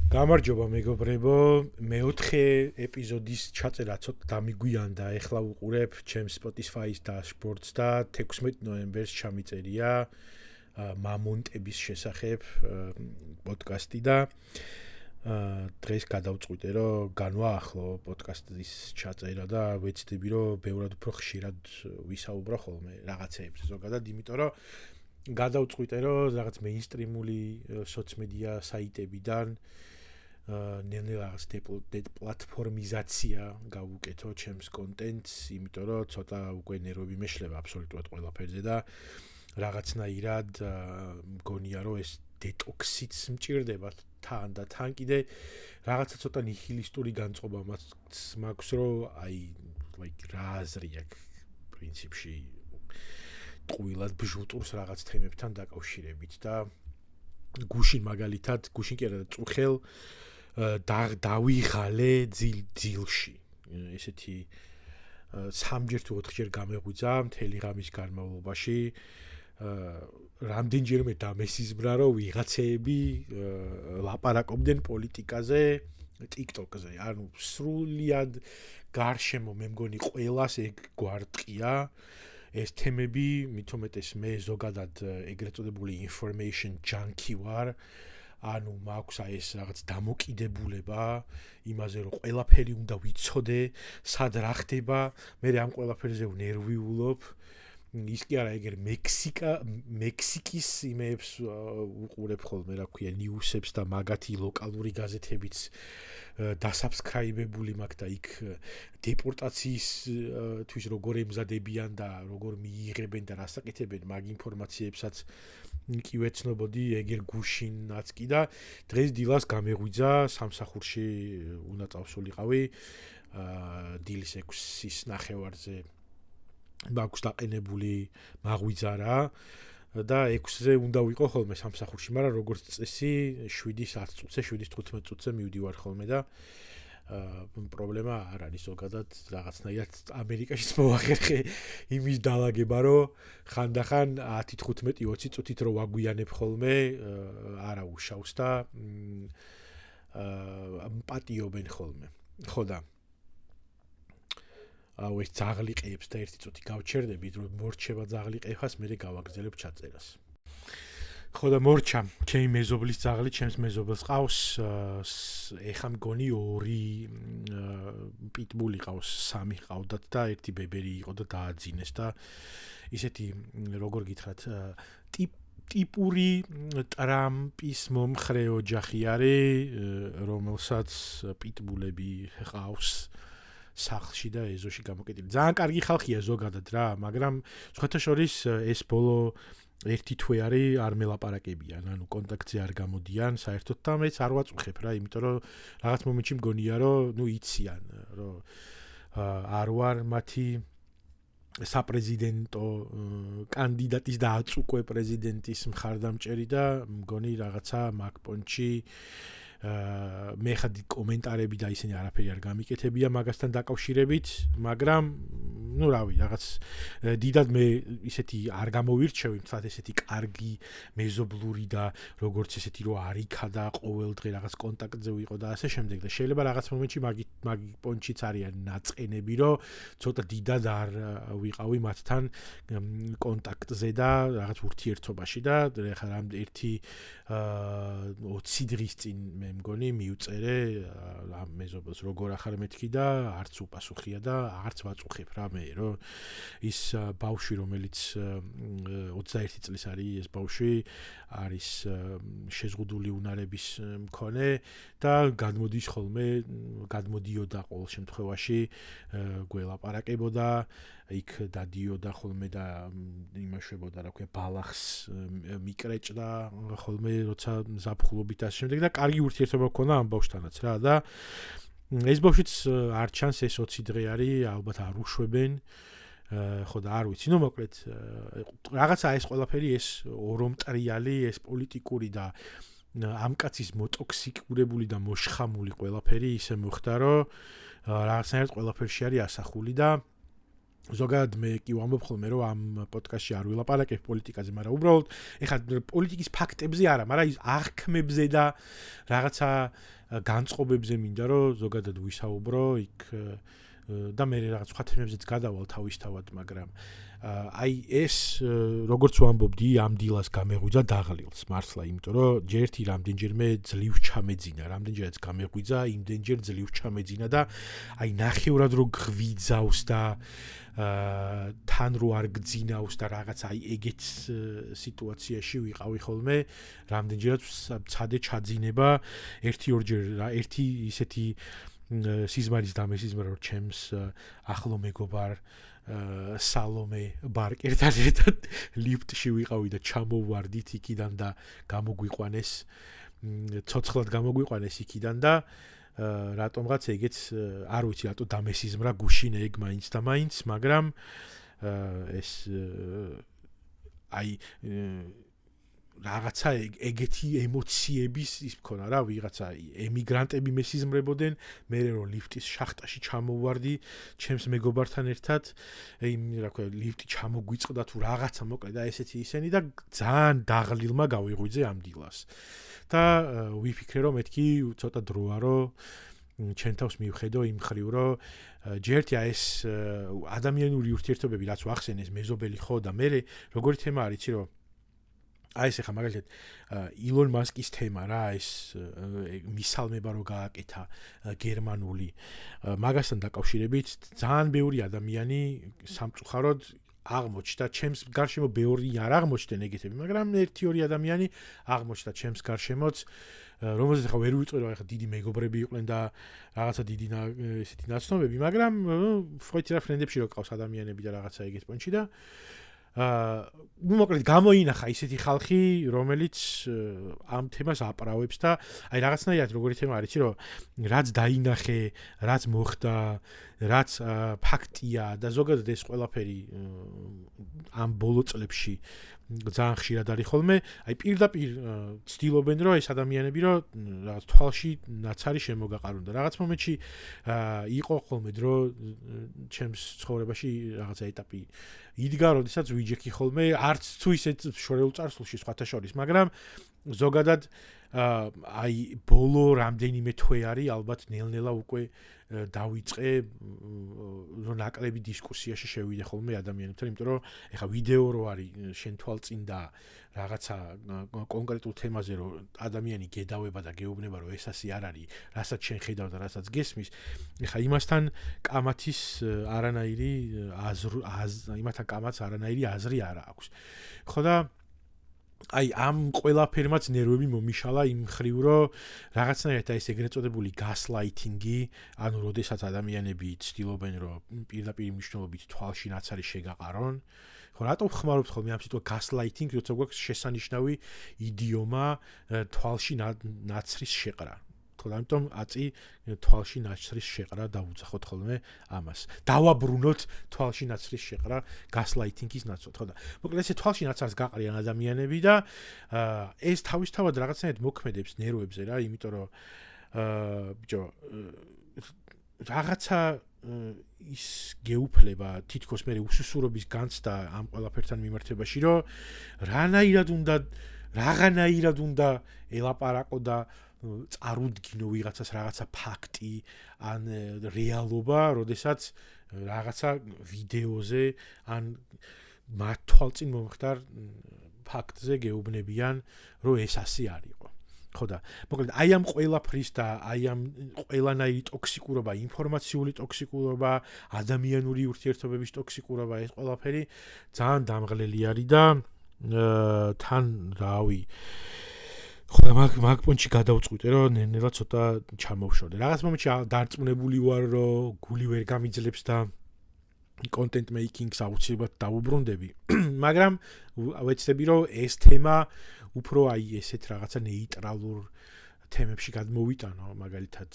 გამარჯობა მეგობრებო, მეოთხე ეპიზოდის ჩაწერა ცოტა დამიგვიანდა, ეხლა ვუყურებ ჩემს Spotify-ის dashboards და 16 ნოემბერს ჩამიწერია მამონტების შესახებ პოდკასტი და დღეს გადავწყვიტე, რომ განვაახლო პოდკასტის ჩაწერა და ვეცდები, რომ ბევრად უფრო ხშირად ვისაუბრო ხოლმე რაღაცეებზე ზოგადად, იმიტომ რომ გადავწყვიტე, რომ რაღაც მეინსტრიმული სოციომედია საიტებიდან ნელ-ნელა დეპლატფორმიზაცია გავუკეთო ჩემს კონტენტს, იმიტომ რომ ცოტა უკვე ნერვები მეშლება აბსოლუტურად ყველაფერზე და რაღაცნაირად მგონია, რომ ეს დეტოქსიც მჭირდება თან და თან კიდე რაღაცა ცოტა ნიჰილისტური განწყობა მაქვს, რომ რა აზრი აქვს პრინციპში ტყუილად ბჟუტურს რაღაც თემებთან დაკავშირებით და გუშინ მაგალითად, გუშინ კი არა, წუხელ დავიღალე ძილში. ესეთი 3-ჯერ თუ 4-ჯერ გამეღვიძა მთელი ღამის განმავლობაში. რამდენჯერმე დამესიზმრა, რომ ვიღაცეები ლაპარაკობდნენ პოლიტიკაზე TikTok-ზე. ანუ სრულიად გარშემო მე მგონი ყველას ეგ გვარტყია. ეს თემები, მithometes მე ზოგადად ეგრეთ წოდებული information junkie ვარ. ანუ მაქვს ეს რაღაც დამოკიდებულება იმაზე, რომ ყველაფერი უნდა ვიცოდე, სად რა ხდება, მე ამ ყველაფერზე ვნერვიულობ. ის კი არა, ეგერ მექსიკის იმეებს უყურებ ხოლმე, რა ქვია, ნიუსებს და მაგათი ლოკალური გაზეთებიც დასაბსქრაიბებული მაქვს და იქ დეპორტაციისთვის როგორ ემზადებიან და როგორ მიიღებენ და რას აკეთებენ მაგ ინფორმაციებსაც კი ვეცნობოდი ეგერ გუშინაც კი და დღეს დილას გამეღვიძა სამსახურში უნდა წავსულიყავი დილის 6-ის ნახევარზე მაქვს დაყენებული მაღვიძა რა და 6-ზე უნდა ვიყო ხოლმე სამსახურში, მაგრამ როგორც წესი 7-10 წუთზე, 7-15 წუთზე მივდივარ ხოლმე და პრობლემა არ არის ზოგადად რაღაცნაირად ამერიკაშიც მოვახერხე იმის დალაგება, რომ ხანდახან 10-15-20 წუთით რო ვაგვიანებ ხოლმე არა უშავს და პატიობენ ხოლმე. ხო და ეს ძაღლიყებს და 1 წუთი გავჩერდებით, რომ მორჩება ძაღლიყებას, მე გავაგზელებ ჩაწერას. ხო და მორჩა, ჩემი მეზობლის ძაღლი, ჩემს მეზობელს ყავს, ეხა მგონი 2 პიტბული ყავს, 3 ყავდათ და 1 ბებერი იყო და დააძინეს და ისეთი როგორ გითხრათ, ტიპური ტრამპის მომხრე ოჯახი არის, რომელსაც პიტბულები ყავს სახლში და ეზოში გამოკეტილი. ძალიან კარგი ხალხია ზოგადად რა, მაგრამ სხვათა შორის ეს ბოლო 1 თვე არის არ მელაპარაკებიან, ანუ კონტაქტზე არ გამოდიან საერთოდ და მეც არ ვაწუხებ რა, იმიტომ რომ რაღაც მომენტში მგონია, რომ იციან, რომ არ ვარ მათი საპრეზიდენტო კანდიდატის და აწუკვე პრეზიდენტის მხარდამჭერი და მგონი რაღაცა მაგ პონჩი მე ხადი კომენტარები და ისინი არაფერი არ გამიკეთებია მაგასთან დაკავშირებით, მაგრამ ну რავი, რაღაც დიდად მე ისეთი არ გამოვირჩევი, თუმცა ესეთი კარგი მეზობლური და როგორც ესეთი რო არიქა და ყოველდღე რაღაც კონტაქტზე ვიყო და ასე შემდეგ და შეიძლება რაღაც მომენტში მაგ პონჩიც არიან ნაწყენები, რომ ცოტა დიდად არ ვიყავი მათთან კონტაქტზე და რაღაც ურთიერთობაში და ეხლა რამ 20 დღის წინ მე მგონი მივწერე ამ მეზობელს როგორ ახარ მეთქი და არც უპასუხია და არც ვაწუხებ რა მე რომ ის ბავშვი რომელიც 21 წლის არის ეს ბავშვი არის შეზღუდული უნარების მქონე და გადმოდის ხოლმე გადმოდიოდა ყოველ შემთხვევაში გველაპარაკებოდა იქ დადიოდა ხოლმე და იმაშვებოდა რა ქვია ბალახს მიკრეჭდა ხოლმე როცა ზაფხულობით ასე შემდეგ და კარგი ურთიერთობა ჰქონდა ამ ბავშვთანაც რა და ეს ბავშვიც არ ჩანს ეს 20 დღე არის ალბათ არ უშვებენ ხო და არ ვიცი ნუ მოკლედ რაღაცა ეს ყველაფერი ეს ორომტრიალი ეს პოლიტიკური და ამ კაცის მოტოქსიკურებული და მოშხამული ყველაფერი ისე მოხდა რომ რაღაცნაირად ყველაფერში არის ასახული და ზოგადად მე კი ვამბობ ხოლმე რომ ამ პოდკასტში არ ვილაპარაკებ პოლიტიკაზე, მაგრამ უბრალოდ ეხლა პოლიტიკის ფაქტებზე არა, მაგრამ ის აღქმებზე და რაღაცა განწყობებზე მინდა რომ ზოგადად ვისაუბრო იქ და მე რაღაც სხვა თემებზეც გადავალ თავისთავად, მაგრამ აი ეს როგორც ვამბობდი, ამ დილას გამეღვიძა დაღლილს მართლა, იმიტომ რომ ჯერთი რამდენჯერმე ძლივ ჩამეძინა, რამდენჯერაც გამეღვიძა, იმდენჯერ ძლივ ჩამეძინა და აი ნახევრად რო გვიძავს და თან რო არ გძინავს და რაღაც აი ეგეთ სიტუაციაში ვიყავი ხოლმე, რამდენჯერაც ცადე ჩაძინება, ერთი ისეთი სიზმარის დამესიზმარა რომ ჩემს ახლო მეგობარ სალომე ბარკერთან ერთად ლიფტში ვიყავი და ჩამოვარდით იქიდან და გამოგვიყვანეს ცოცხლად გამოგვიყვანეს იქიდან და რატომღაც ეგეც არ ვიცი რატო დამესიზმრა გუშინ ეგ მაინც და მაინც, მაგრამ ეს აი რაღაცა ეგეთი ემოციების ის მქონა რა, ვიღაცა ემიგრანტები მესიზმრებოდნენ, მე რომ ლიფტის შახტაში ჩამოვარდი ჩემს მეგობართან ერთად, რა ქვია, ლიფტი ჩამოგვიწყდა თუ რაღაცა მოკლედ და ესეთი ისენი და ძალიან დაღლილმა გავიღვიძე ამ დილას. და ვიფიქრე რომ მეთქი ცოტა დროა რომ ჩემ თავს მივხედო იმ ხრივ რომ ჯერთია ეს ადამიანური ურთიერთობები რაც ვახსენეს მეზობელი ხო და მე როგორი თემა არის იცი რომ აი ეს ახლა მაგალითად ილონ მასკის თემა რა ეს მისალმება რო გააკეთა გერმანული მაგასთან დაკავშირებით ძალიან ბევრი ადამიანი სამწუხაროდ აღმოჩნდა ჩემს გარშემო ბევრი არ აღმოჩნდნენ ეგეთები, მაგრამ 1-2 ადამიანი აღმოჩნდა ჩემს გარშემოც, რომელზეც ახლა ვერ ვიწვევ რა, ახლა დიდი მეგობრები იყვნენ და რაღაცა დიდი ესეთი ნაცნობები, მაგრამ ვხვდით რა ფრენდებში რო ყავს ადამიანები და რაღაცა ეგეთ პონჩი და მოკლედ გამოინახა ისეთი ხალხი, რომელიც ამ თემას აპრავებს და აი რაღაცნაირად როგორი თემა არის, რომ რაც დაინახე, რაც მოხდა, რაც ფაქტია და ზოგადად ეს ყველაფერი ამ ბოლო წლებში ძალიან ხშირად არის ხოლმე, აი პირდაპირ ცდილობენ რომ ეს ადამიანები რომ რაღაც თვალში ნაცარი შემოგაყარონ და რაღაც მომენტში იყო ხოლმე დრო ჩემს ცხოვრებაში რაღაცა ეტაპი იდგა, როდესაც ვიჯექი ხოლმე არც თუ ისეთ შორეულ წარსულში სხვათა შორის, მაგრამ ზოგადად აი ბოლო რამდენიმე თვე არის ალბათ ნელ-ნელა უკვე დავიწყე რომ ნაკლები დისკუსიაში შევიდე ხოლმე ადამიანებთან, იმიტომ რომ ეხა ვიდეო რო არის შენ თვალწინ და რაღაცა კონკრეტულ თემაზე რომ ადამიანი გედავება და გეუბნება რომ ეს ასე არ არის, რასაც შენ ხედავ და რასაც გესმის, ეხა იმასთან კამათის არანაირი იმასთან კამათს არანაირი აზრი არ აქვს. ხო და აი ამ ყველაფერმაც ნერვები მომიშალა იმ ხრივ რომ რაღაცნაირად ეს ეგრეთ წოდებული გასლაითინგი, ანუ როდესაც ადამიანები ცდილობენ რომ პირდაპირ მნიშვნელობით თვალში ნაცარი შეგაყარონ, ხო რატომ ხმარობთ ხოლმე ამ სიტყვა გასლაითინგი, როცა გვაქვს შესანიშნავი იდიომა თვალში ნაცრის შეყრა. ხო ამიტომ აწი თვალში ნაცრის შეყრა დავუძახოთ ხოლმე ამას. დავაბრუნოთ თვალში ნაცრის შეყრა გასლაითინგის ნაცვლად. ხო და მოკლედ ესე თვალში ნაცარს გაყრიან ადამიანები და ეს თავისთავად რაღაცნაირად მოქმედებს ნერვებზე რა, იმიტომ რომ ბიჭო რაღაცა ის გეუფლება თითქოს მე უსუსურობის განცდა ამ ყველაფერთან მიმართებაში, რომ რაღაცნაირად უნდა ელაპარაკო და წარუდგინო ვიღაცას რაღაცა ფაქტი ან რეალობა, როდესაც რაღაცა ვიდეოზე ან მათ თვალწინ მომხდარ ფაქტზე გეუბნებიან, რომ ეს ასე არისო. ხო და მოკლედ აი ამ ყველაფრის და აი ამ ყველანაირი ტოქსიკურობა, ინფორმაციული ტოქსიკურობა, ადამიანური ურთიერთობების ტოქსიკურობა, ეს ყველაფერი ძალიან დამღლელი არის და თან რავი ხო და მაგ პონჩი გადავწყვიტე რომ ნელ-ნელა ცოტა ჩამოვშორდე. რაღაც მომენტში დარწმუნებული ვარ რომ გული ვერ გამიძლებს და content making-ს აუცილებლად დავუბრუნდები, მაგრამ ვეცდები რომ ეს თემა უფრო აი ესეთ რაღაცა ნეიტრალურ თემებში გადმოვიტანო, მაგალითად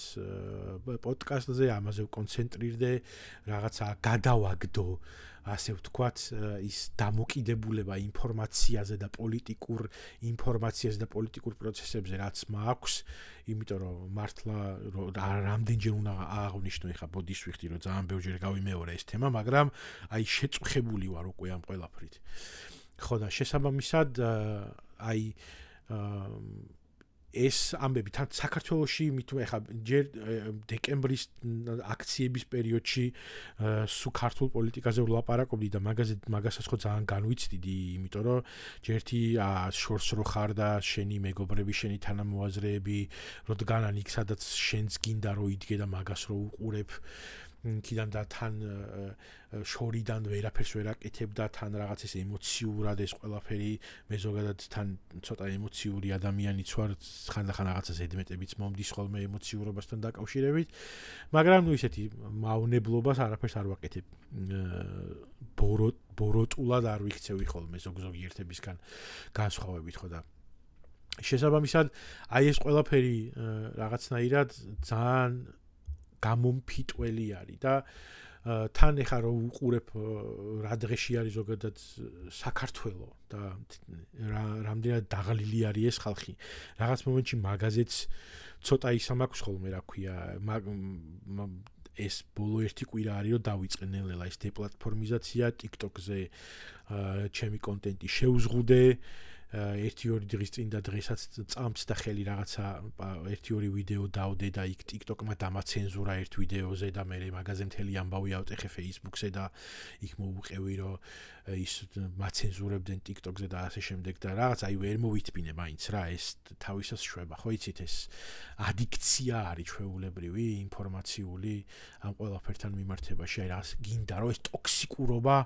პოდკასტზე ამაზე ვკონცენტრირდე, რაღაცა გადავაგდო, ასე ვთქვათ, ის დამოკიდებულება ინფორმაციაზე და პოლიტიკურ ინფორმაციაზე და პოლიტიკურ პროცესებზე რაც მაქვს, იმიტომ რომ მართლა რამდენჯერ უნდა აღვნიშნო, ეხა ბოდის ვიხდი რომ ძალიან ბევრჯერ გავიმეორე ეს თემა, მაგრამ აი შეწუხებული ვარ უკვე ამ ყველაფრით. ხო და შესაბამისად აი ეს ამბები თან საქართველოში მithme ხა ჯერ დეკემბრის აქციების პერიოდში სულ ქართულ პოლიტიკაზე ვლაპარაკობდი და მაგასაც ხო ძალიან განვიცდიდი, იმიტომ რომ ჯერთი შორს რო ხარ და შენი მეგობრები, შენი თანამოაზრეები როდგანან იქ სადაც შენს გინდა რო იდგე და მაგას რო უყურებ კიდან და თან შორიდან ვერაფერს ვერ აკეთებ და თან რაღაც ეს ემოციურად ეს ყველაფერი მე ზოგადად თან ცოტა ემოციური ადამიანიც ვარ ხანდახან რაღაცა ზედმეტებიც მომდის ხოლმე ემოციურობასთან დაკავშირებით მაგრამ ნუ ისეთი მავნებლობას არაფერს არ ვაკეთებ ბოროტულად არ ვიქცევი ხოლმე ზოგიერთებისგან განსხვავებით ხო და შესაბამისად აი ეს ყველაფერი რაღაცნაირად ძალიან გამომფიტველი არის და თან ეხა რო უყურებ რა დღეში არის ზოგადად საქართველო და რამდენად დაღლილი არის ეს ხალხი რაღაც მომენტში მაგაზეც ცოტა ისამაქვს ხოლმე რა ქვია ეს ბოლო ერთი კვირა არის რომ დავიწყე ნელ-ნელა ეს დეპლატფორმიზაცია TikTok-ზე ჩემი კონტენტი შევზღუდე 1-2 დღის წინ და დღესაც წამს და ხელი რაღაცა 1-2 ვიდეო დავდე და იქ TikTok-მა დამაცენზურა ერთ ვიდეოზე და მე მაგაზე მთელი ამბავი ავტეხე Facebook-ზე და იქ მოუყევი რომ ის მაცენზურებდნენ TikTok-ზე და ასე შემდეგ და რაღაც აი ვერ მოვითბინე მაინც რა ეს თავისას შვება ხო იცით ეს ადიქცია არის ჩვეულებრივი ინფორმაციული ამ ყველაფერთან მიმართებაში აი რაღაც გინდა რომ ეს ტოქსიკურობა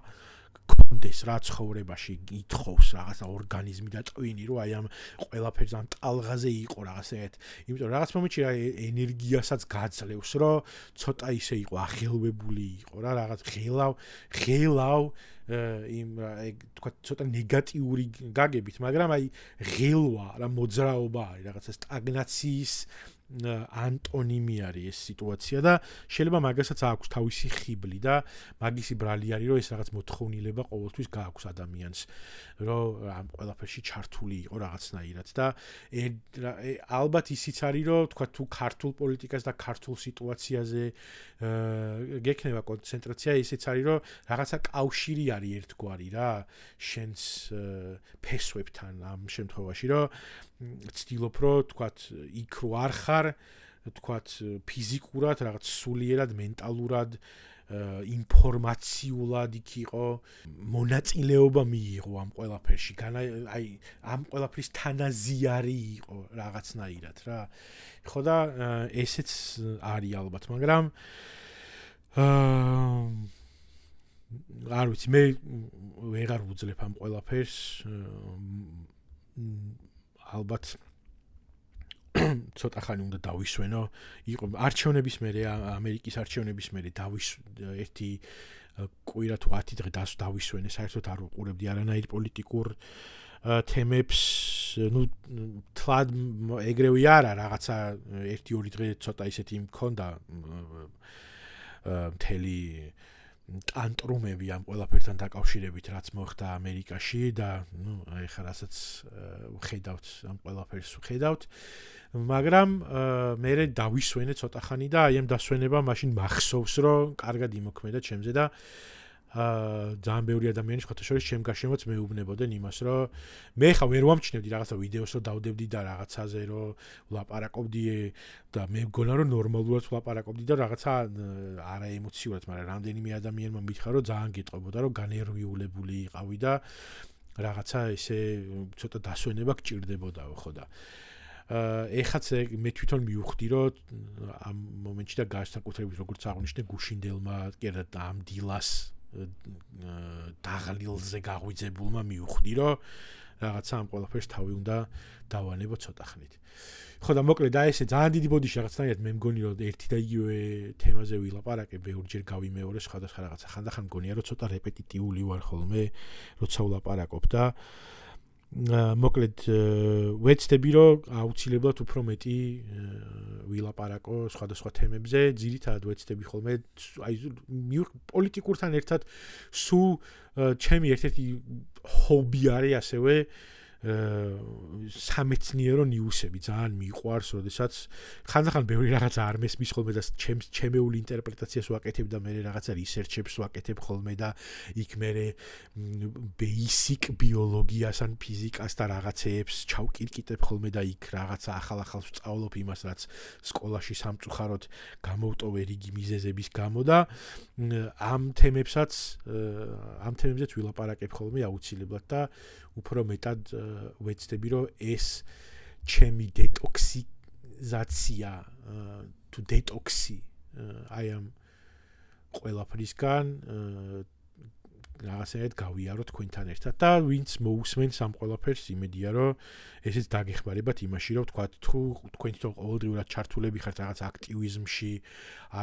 კონდეს რა ცხოვრებაში ითხოვს რაღაცა ორგანიზმი და ტვინი რომ აი ამ ყველაფერს ამ ტალღაზე იყო რაღაცა ერთ იმიტომ რაღაც მომენტში რა ენერგიასაც გაძლევს რომ ცოტა ისე იყო ახელვებული იყო რა რაღაც ღელავ იმ თქვა ცოტა ნეგატიური გაგებით მაგრამ აი ღელვა რა მოძრაობა არის რაღაცა სტაგნაციის ანტონიმი არის ეს სიტუაცია და შეიძლება მაგასაც აქვს თავისი ხიბლი და მაგისი ბრალი არის რომ ეს რაღაც მოთხოვნილება ყოველთვის გააქვს ადამიანს რომ ამ ყველაფერში ჩართული იყო რაღაცნაირად და ალბათ ისიც არის რომ თქვა თუ ქართულ პოლიტიკას და ქართულ სიტუაციაზე გექნება კონცენტრაცია ისიც არის რომ რაღაცა კავშირი არის ერთგვარი რა შენს ფესვებთან ამ შემთხვევაში რომ ცდილობ რომ თქვათ იქ რო არ ხარ თქვათ ფიზიკურად რაღაც სულიერად მენტალურად ინფორმაციულად იქ იყო მონაწილეობა მიიღო ამ ყველაფერში აი ამ ყველაფრის თანაზიარი იყო რაღაცნაირად რა ხო და ესეც არის ალბათ მაგრამ არ ვიცი მე ვეღარ ვუძლებ ამ ყველაფერს ალბათ ცოტა ხანი უნდა დავისვენო იყო არჩევნების მერე ამერიკის არჩევნების მერე ერთი კვირა თუ 10 დღე დავისვენე საერთოდ არ ვუყურებდი არანაირ პოლიტიკურ თემებს ნუ თლად ეგრევე არა რაღაცა 1-2 დღე ცოტა ისეთი მქონდა მთელი ტანტრუმები ამ ყველაფერთან დაკავშირებით რაც მოხდა ამერიკაში და ნუ ეხლა რასაც ვხედავთ ამ ყველაფერს ვხედავთ მაგრამ მე დავისვენე ცოტა ხანი და აი ამ დასვენება მაშინ მახსოვს რომ კარგად იმოქმედა ჩემზე და ძალიან ბევრი ადამიანი სხვათა შორის ჩემ გარშემოც მეუბნებოდნენ იმას რომ მე ხა ვერ ვამჩნევდი რაღაცა ვიდეოს რომ დავდებდი და რაღაცაზე რომ ვლაპარაკობდი და მე მგონა რომ ნორმალურად ვლაპარაკობდი და რაღაცა არა ემოციურად მაგრამ რამდენიმე ადამიანმა მითხრა რომ ძალიან გეტყობოდა რომ განერვიულებული იყავი და რაღაცა ესე ცოტა დასვენება გჭირდებოდაო ხო და ეხაც მე თვითონ მივხვდი რომ ამ მომენტში და განსაკუთრებით როგორც აღნიშნე გუშინდელმა კი არა ამ დილას დაღლილზე გაღვიძებულმა მივხვდი რომ რაღაცა ამ ყველაფერს თავი უნდა დავანებო ცოტა ხნით. ხო და მოკლედ და ესე ძალიან დიდი ბოდიში რაღაცნაირად მე მგონი რომ ერთი და იგივე თემაზე ვილაპარაკე ბევრჯერ გავიმეორე სხვადასხვა რაღაცა ხანდახან მგონია რომ ცოტა რეპეტიტიული ვარ ხოლმე როცა ვლაპარაკობ და მოკლედ ვეცდები რომ აუცილებლად უფრო მეტი ვილაპარაკო სხვადასხვა თემებზე ძირითადად ვეცდები ხოლმე აი პოლიტიკურთან ერთად სულ ჩემი ერთ-ერთი ჰობი არის ასევე სამეცნიერო ნიუსები ძალიან მიყვარს, როდესაც ხანდახან ბევრი რაღაცა არ მესმის ხოლმე და ჩემეული ინტერპრეტაციას ვაკეთებ და მე რაღაცა რისერჩებს ვაკეთებ ხოლმე და იქ მე ბეისიკ ბიოლოგიას ან ფიზიკას და რაღაცეებს ჩავკირკიტებ ხოლმე და იქ რაღაცა ახალ-ახალს ვსწავლობ იმას, რაც სკოლაში სამწუხაროდ გამოვტოვე რიგი მიზეზების გამო და ამ თემებზეც ვილაპარაკებ ხოლმე აუცილებლად და უფრო მეტად ვეცდები, რომ ეს ჩემი დეტოქსიზაცია თუ დეტოქსი I am ყველაფრისგან რაღაცნაირად გავიარო თქვენთან ერთად და ვინც მოусმენს ამ ყველაფერს, იმედია რომ ესეც დაგეხმარებათ იმაში, რომ თქვა თუ თქვენ თვითონ ყოველდღიურად ჩართულები ხართ რაღაც აქტივიზმში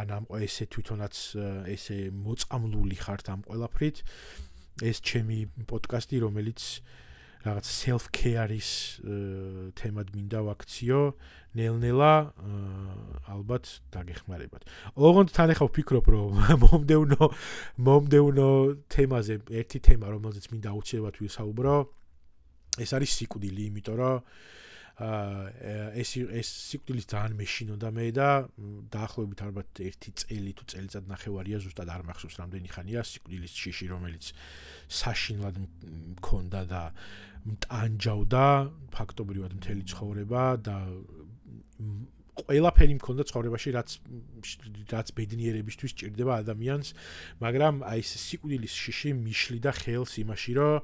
ან ამ ესე თვითონაც ესე მოწამლული ხართ ამ ყველაფრით, ეს ჩემი პოდკასტი, რომელიც რაღაც self care-ის თემად მინდა ვაქციო, ნელ-ნელა ალბათ დაგეხმარებათ. ოღონდ თან ახლა ვფიქრობ, რომ მომდევნო თემაზე ერთი თემა, რომელზეც მინდა აუცილებლად ვისაუბრო, ეს არის სიკვდილი, იმიტომ რომ ეს სიკვდილის ძალიან მეშინოდა მე და დაახლოებით ალბათ 1 წელი თუ წელიწად ნახევარია ზუსტად არ მახსოვს რამდენი ხანია სიკვდილის შიში, რომელიც საშინლად მქონდა და მტანჯავდა ფაქტობრივად მთელი ცხოვრება და ყველაფერი მქონდა ცხოვრებაში, რაც ბედნიერებისთვის ჭირდება ადამიანს, მაგრამ აი ეს სიკვდილის შიში მიშლიდა ხელს იმაში, რომ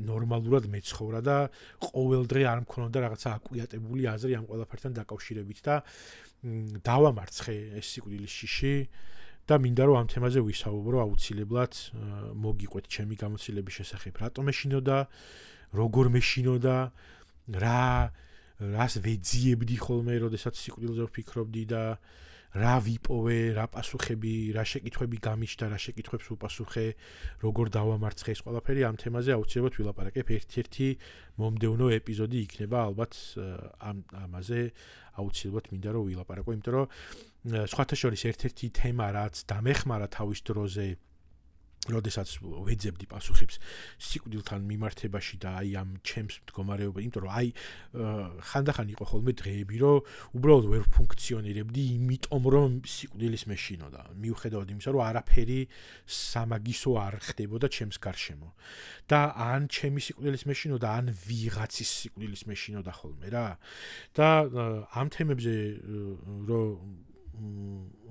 ნორმალურად მეცხოვრა და ყოველდღე არ მქონოდა რაღაცა აკვიატებული აზრი ამ ყველაფერთან დაკავშირებით და დავამარცხე ეს სიკვდილის შიში და მინდა რომ ამ თემაზე ვისაუბრო აუცილებლად, მოგიყვეთ ჩემი გამოცდილების შესახებ, რატომ მეშინოდა, როგორ მეშინოდა, რას ვეძიებდი ხოლმე, როდესაც სიკვდილზე ვფიქრობდი და რა ვიპოვე, რა პასუხები, რა შეკითხვები გამიჩნდა, რა შეკითხვებს ვუპასუხე, როგორ დავამარცხე ეს ყველაფერი ამ თემაზე აუცილებლად ვილაპარაკებ. ერთ-ერთი მომდევნო ეპიზოდი იქნება ალბათ ამაზე აუცილებლად მინდა რომ ვილაპარაკო, იმიტომ რომ სხვათა შორის ერთ-ერთი თემა რაც დამეხმარა თავის დროზე როდესაც ვეძებდი პასუხებს სიკვდილთან მიმართებაში და აი ამ ჩემს მდგომარეობა, იმიტომ რომ აი ხანდახან იყო ხოლმე დღეები, რომ უბრალოდ ვერ ფუნქციონირებდი, იმიტომ რომ სიკვდილის მეშინოდა. მიუხედავად იმისა, რომ არაფერი სამაგისო არ ხდებოდა ჩემს გარშემო. და ან ჩემი სიკვდილის მეშინოდა, ან ვიღაცის სიკვდილის მეშინოდა ხოლმე რა. და ამ თემებზე რომ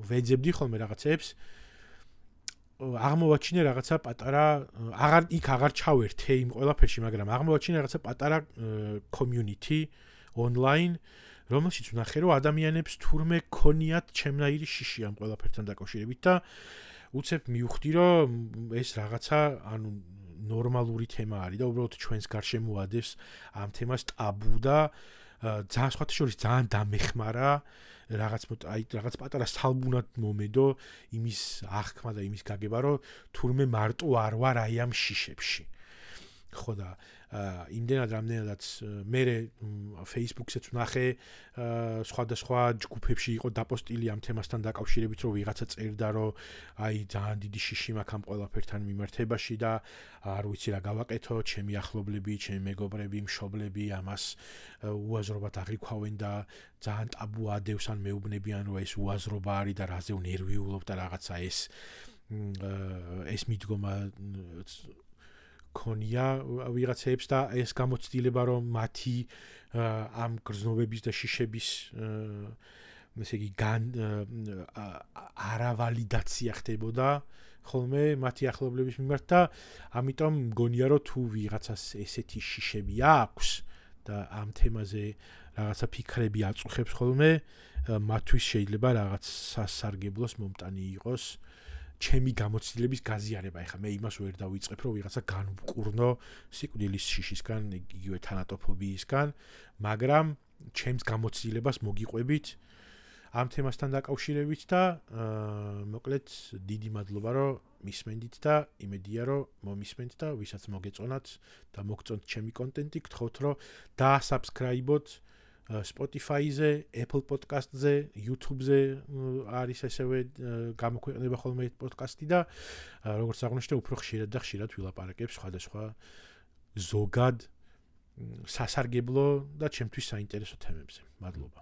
ვეძებდი ხოლმე რაღაცებს აღმოვაჩინე რაღაცა პატარა აღარ ჩავერთე იმ ყველაფერში, მაგრამ აღმოვაჩინე რაღაცა პატარა community online, რომელშიც ვნახე, რომ ადამიანებს თურმე ქონიათ ჩემნაირი შიში ამ ყველაფერთან დაკავშირებით და უცებ მივხვდი, რომ ეს რაღაცა ანუ ნორმალური თემა არის და უბრალოდ ჩვენს გარშემო ადევს ამ თემას ტაბუ და ძალიან სხვათა შორის ძალიან დამეხმარა რაღაც პატარა სალბუნად მომედო იმის აღქმა და იმის გაგება, რომ თურმე მარტო არ ვარ აი ამ შიშებში. ხო და იმდენად რამდენადაც მე Facebook-საც ვნახე სხვადასხვა ჯგუფებში იყო დაპოსტილი ამ თემასთან დაკავშირებით, რომ ვიღაცა წერდა, რომ აი ძალიან დიდი შიში მაქვს ამ ყველაფერთან მიმართებაში და არ ვიცი რა გავაკეთო, ჩემი ახლობლები, ჩემი მეგობრები, მშობლები ამას უაზრობად აღიქვავენ და ძალიან ტაბუ ადევს ან მეუბნებიან, რომ ეს უაზრობა არის და რაზე ნერვიულობ და რაღაცა ეს მიდგომა ქონია ვიღაცებს და ეს გამოცდილება, რომ მათი ამ გრძნობების და შიშების ესე იგი არავალიდაცია ხდებოდა ხოლმე მათი ახლობლების მიმართ და ამიტომ მგონია, რომ თუ ვიღაცას ესეთი შიშები აქვს და ამ თემაზე რაღაცა ფიქრები აწუხებს ხოლმე, მათთვის შეიძლება რაღაც სასარგებლოს მომტანი იყოს ჩემი გამოცდილების გაზიარება. ეხლა მე იმას ვერ დავიწყებ, რომ ვიღაცა განვკურნო სიკვდილის შიშისგან, იგივე თანატოფობიისგან, მაგრამ ჩემს გამოცდილებას მოგიყვებით ამ თემასთან დაკავშირებით და მოკლედ დიდი მადლობა, რომ მისმენდით და იმედია, რომ მომისმენთ და ვისაც მოგეწონათ და მოგწონთ ჩემი კონტენტი, გთხოვთ, რომ დაასაბსკრაიბოთ Spotify-ზე, Apple Podcast-ზე, YouTube-ზე არის ესევე გამოქვეყნება ხოლმე პოდკასტი და როგორც აღნიშნე, უფრო ხშირად და ხშირად ვილაპარაკებ სხვადასხვა ზოგად სასარგებლო და ჩემთვის საინტერესო თემებზე. მადლობა.